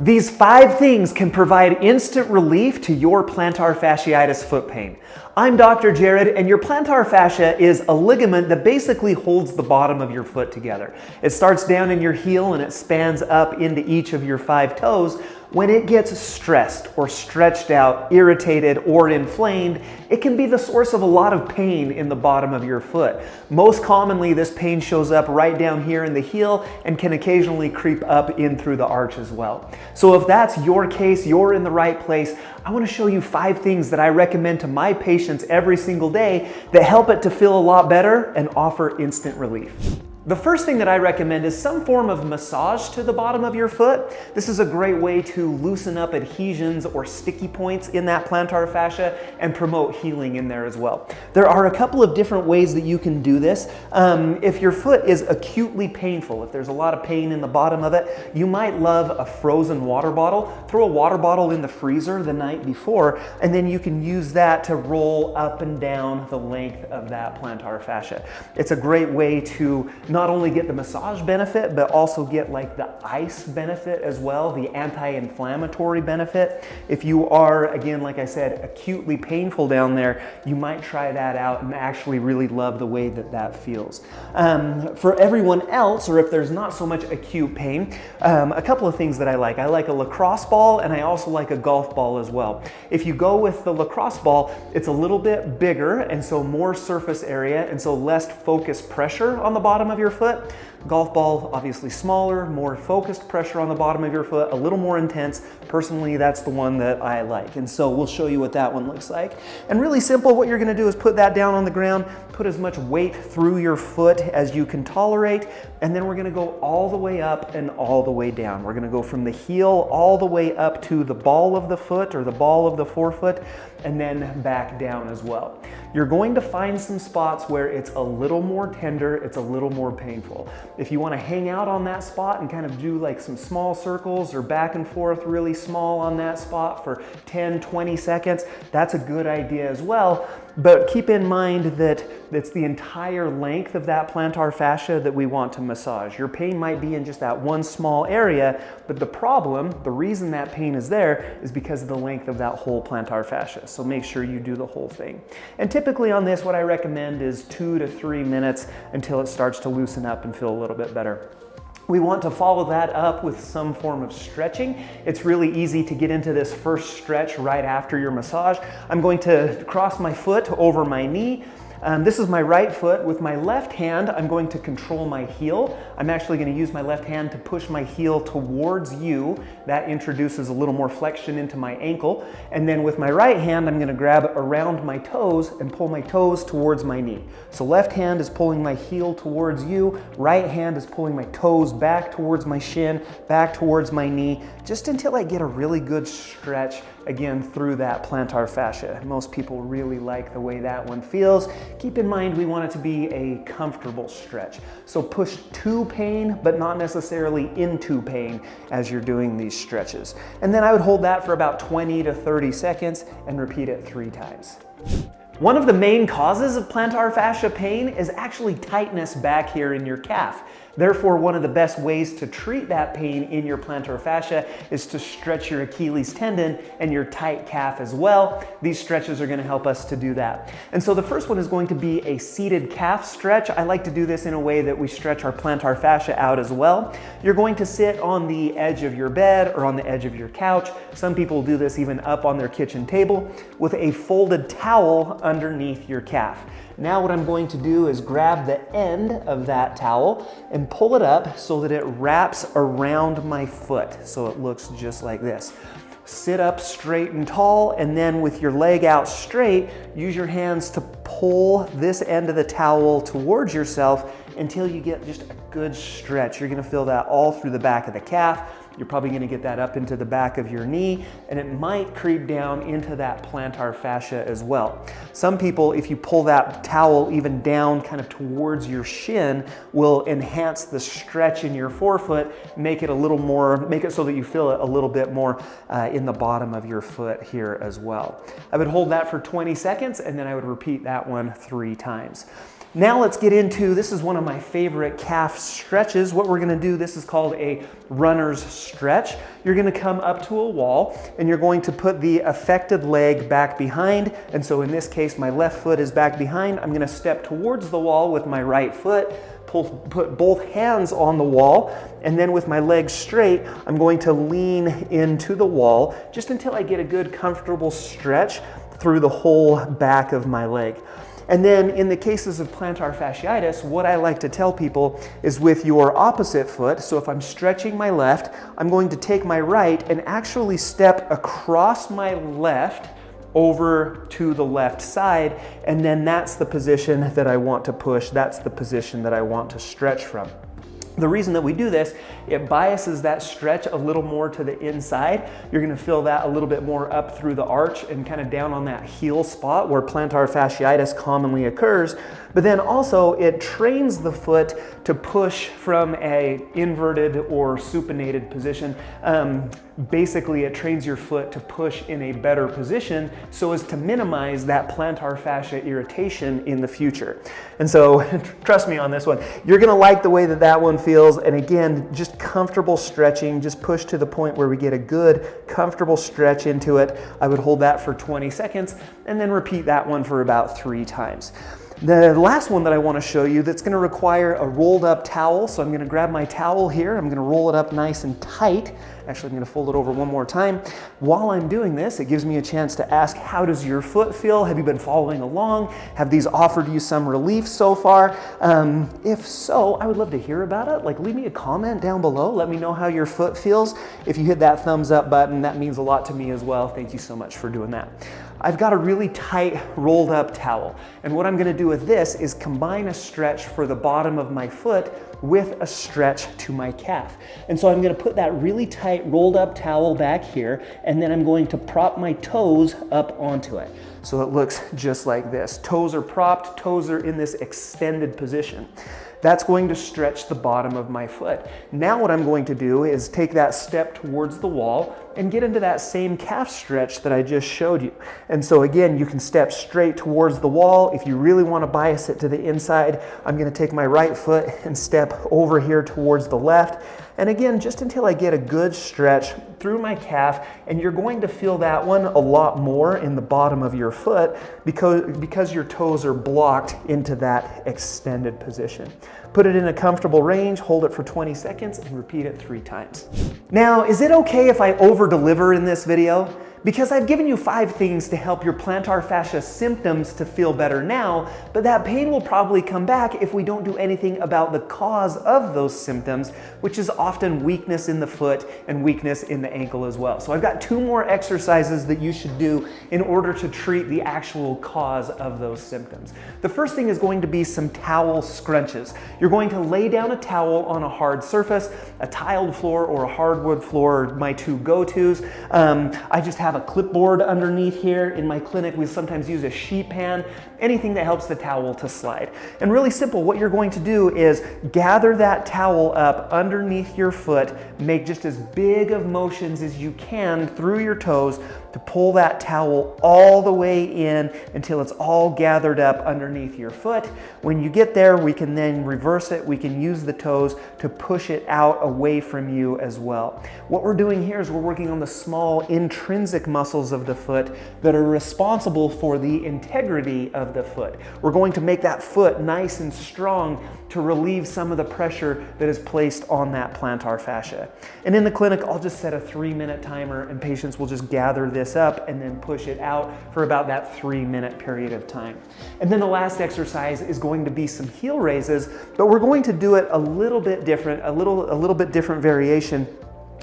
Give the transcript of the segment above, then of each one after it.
These 5 things can provide instant relief to your plantar fasciitis foot pain. I'm Dr. Jared, and your plantar fascia is a ligament that basically holds the bottom of your foot together. It starts down in your heel and it spans up into each of your 5 toes. When it gets stressed or stretched out, irritated, or inflamed, it can be the source of a lot of pain in the bottom of your foot. Most commonly, this pain shows up right down here in the heel and can occasionally creep up in through the arch as well. So if that's your case, you're in the right place. I want to show you 5 things that I recommend to my patients every single day that help it to feel a lot better and offer instant relief. The first thing that I recommend is some form of massage to the bottom of your foot. This is a great way to loosen up adhesions or sticky points in that plantar fascia and promote healing in there as well. There are a couple of different ways that you can do this. If your foot is acutely painful, if there's a lot of pain in the bottom of it, you might love a frozen water bottle. Throw a water bottle in the freezer the night before, and then you can use that to roll up and down the length of that plantar fascia. It's a great way to not only get the massage benefit, but also get like the ice benefit as well, the anti-inflammatory benefit. If you are, again, like I said, acutely painful down there, you might try that out and actually really love the way that that feels. For everyone else, or if there's not so much acute pain, a couple of things that I like. I like a lacrosse ball, and I also like a golf ball as well. If you go with the lacrosse ball, it's a little bit bigger, and so more surface area, and so less focused pressure on the bottom of your foot. Golf ball, obviously smaller, more focused pressure on the bottom of your foot, a little more intense. Personally, that's the one that I like. And so we'll show you what that one looks like. And really simple, what you're gonna do is put that down on the ground, put as much weight through your foot as you can tolerate, and then we're gonna go all the way up and all the way down. We're gonna go from the heel all the way up to the ball of the foot or the ball of the forefoot, and then back down as well. You're going to find some spots where it's a little more tender, it's a little more painful. If you want to hang out on that spot and kind of do like some small circles or back and forth really small on that spot for 10, 20 seconds, that's a good idea as well. But keep in mind that it's the entire length of that plantar fascia that we want to massage. Your pain might be in just that one small area, but the problem, the reason that pain is there is because of the length of that whole plantar fascia. So make sure you do the whole thing. And typically on this, what I recommend is 2 to 3 minutes until it starts to loosen up and feel a little bit better. We want to follow that up with some form of stretching. It's really easy to get into this first stretch right after your massage. I'm going to cross my foot over my knee. This is my right foot. With my left hand, I'm going to control my heel. I'm actually going to use my left hand to push my heel towards you. That introduces a little more flexion into my ankle. And then with my right hand, I'm going to grab around my toes and pull my toes towards my knee. So left hand is pulling my heel towards you. Right hand is pulling my toes back towards my shin, back towards my knee, just until I get a really good stretch again through that plantar fascia. Most people really like the way that one feels. Keep in mind, we want it to be a comfortable stretch. So push to pain, but not necessarily into pain as you're doing these stretches. And then I would hold that for about 20 to 30 seconds and repeat it 3 times. One of the main causes of plantar fascia pain is actually tightness back here in your calf. Therefore, one of the best ways to treat that pain in your plantar fascia is to stretch your Achilles tendon and your tight calf as well. These stretches are going to help us to do that. And so the first one is going to be a seated calf stretch. I like to do this in a way that we stretch our plantar fascia out as well. You're going to sit on the edge of your bed or on the edge of your couch. Some people do this even up on their kitchen table with a folded towel underneath your calf. Now what I'm going to do is grab the end of that towel and pull it up so that it wraps around my foot. So it looks just like this. Sit up straight and tall, and then with your leg out straight, use your hands to pull this end of the towel towards yourself until you get just a good stretch. You're gonna feel that all through the back of the calf. You're probably gonna get that up into the back of your knee, and it might creep down into that plantar fascia as well. Some people, if you pull that towel even down kind of towards your shin, will enhance the stretch in your forefoot, make it a little more, make it so that you feel it a little bit more in the bottom of your foot here as well. I would hold that for 20 seconds, and then I would repeat that one 3 times. Now let's get into, this is one of my favorite calf stretches. What we're gonna do, this is called a runner's stretch. You're gonna come up to a wall and you're going to put the affected leg back behind. And so in this case, my left foot is back behind. I'm gonna step towards the wall with my right foot, put both hands on the wall, and then with my legs straight, I'm going to lean into the wall just until I get a good comfortable stretch through the whole back of my leg. And then in the cases of plantar fasciitis, what I like to tell people is with your opposite foot, so if I'm stretching my left, I'm going to take my right and actually step across my left over to the left side, and then that's the position that I want to push, that's the position that I want to stretch from. The reason that we do this, it biases that stretch a little more to the inside. You're gonna feel that a little bit more up through the arch and kind of down on that heel spot where plantar fasciitis commonly occurs. But then also it trains the foot to push from a inverted or supinated position. Basically, it trains your foot to push in a better position so as to minimize that plantar fascia irritation in the future. And so, trust me on this one, you're gonna like the way that that one feels. And again, just comfortable stretching, just push to the point where we get a good, comfortable stretch into it. I would hold that for 20 seconds and then repeat that one for about 3 times. The last one that I want to show you that's going to require a rolled up towel. So I'm going to grab my towel here. I'm going to roll it up nice and tight. Actually, I'm going to fold it over one more time. While I'm doing this, it gives me a chance to ask, how does your foot feel? Have you been following along? Have these offered you some relief so far? If so, I would love to hear about it. Like, leave me a comment down below. Let me know how your foot feels. If you hit that thumbs up button, that means a lot to me as well. Thank you so much for doing that. I've got a really tight rolled up towel. And what I'm gonna do with this is combine a stretch for the bottom of my foot with a stretch to my calf. And so I'm gonna put that really tight rolled up towel back here, and then I'm going to prop my toes up onto it. So it looks just like this. Toes are propped, toes are in this extended position. That's going to stretch the bottom of my foot. Now what I'm going to do is take that step towards the wall and get into that same calf stretch that I just showed you. And so again, you can step straight towards the wall. If you really want to bias it to the inside, I'm going to take my right foot and step over here towards the left. And again, just until I get a good stretch through my calf, and you're going to feel that one a lot more in the bottom of your foot because your toes are blocked into that extended position. Put it in a comfortable range, hold it for 20 seconds, and repeat it 3 times. Now, is it okay if I over-deliver in this video? Because I've given you 5 things to help your plantar fascia symptoms to feel better now, but that pain will probably come back if we don't do anything about the cause of those symptoms, which is often weakness in the foot and weakness in the ankle as well. So I've got 2 more exercises that you should do in order to treat the actual cause of those symptoms. The first thing is going to be some towel scrunches. You're going to lay down a towel on a hard surface, a tiled floor or a hardwood floor are my 2 go-tos. I just have a clipboard underneath here. In my clinic, we sometimes use a sheet pan, anything that helps the towel to slide. And really simple, what you're going to do is gather that towel up underneath your foot, make just as big of motions as you can through your toes to pull that towel all the way in until it's all gathered up underneath your foot. When you get there, we can then reverse it. We can use the toes to push it out away from you as well. What we're doing here is we're working on the small intrinsic muscles of the foot that are responsible for the integrity of the foot. We're going to make that foot nice and strong to relieve some of the pressure that is placed on that plantar fascia. And in the clinic, I'll just set a 3-minute timer and patients will just gather this up and then push it out for about that 3-minute period of time. And then the last exercise is going to be some heel raises, but we're going to do it a little bit different, a little bit different variation.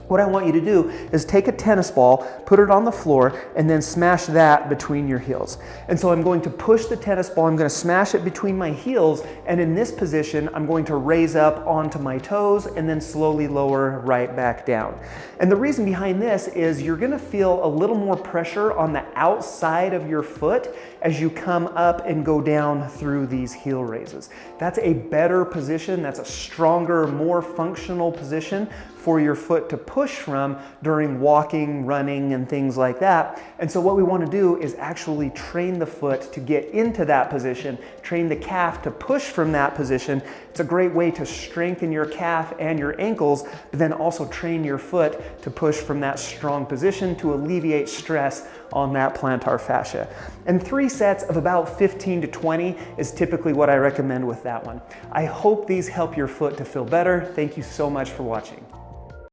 What I want you to do is take a tennis ball, put it on the floor, and then smash that between your heels. And so I'm going to push the tennis ball, I'm going to smash it between my heels, and in this position, I'm going to raise up onto my toes and then slowly lower right back down. And the reason behind this is you're going to feel a little more pressure on the outside of your foot as you come up and go down through these heel raises. That's a better position, that's a stronger, more functional position for your foot to push from during walking, running, and things like that. And so what we want to do is actually train the foot to get into that position, train the calf to push from that position. It's a great way to strengthen your calf and your ankles, but then also train your foot to push from that strong position to alleviate stress on that plantar fascia. And 3 sets of about 15 to 20 is typically what I recommend with that one. I hope these help your foot to feel better. Thank you so much for watching.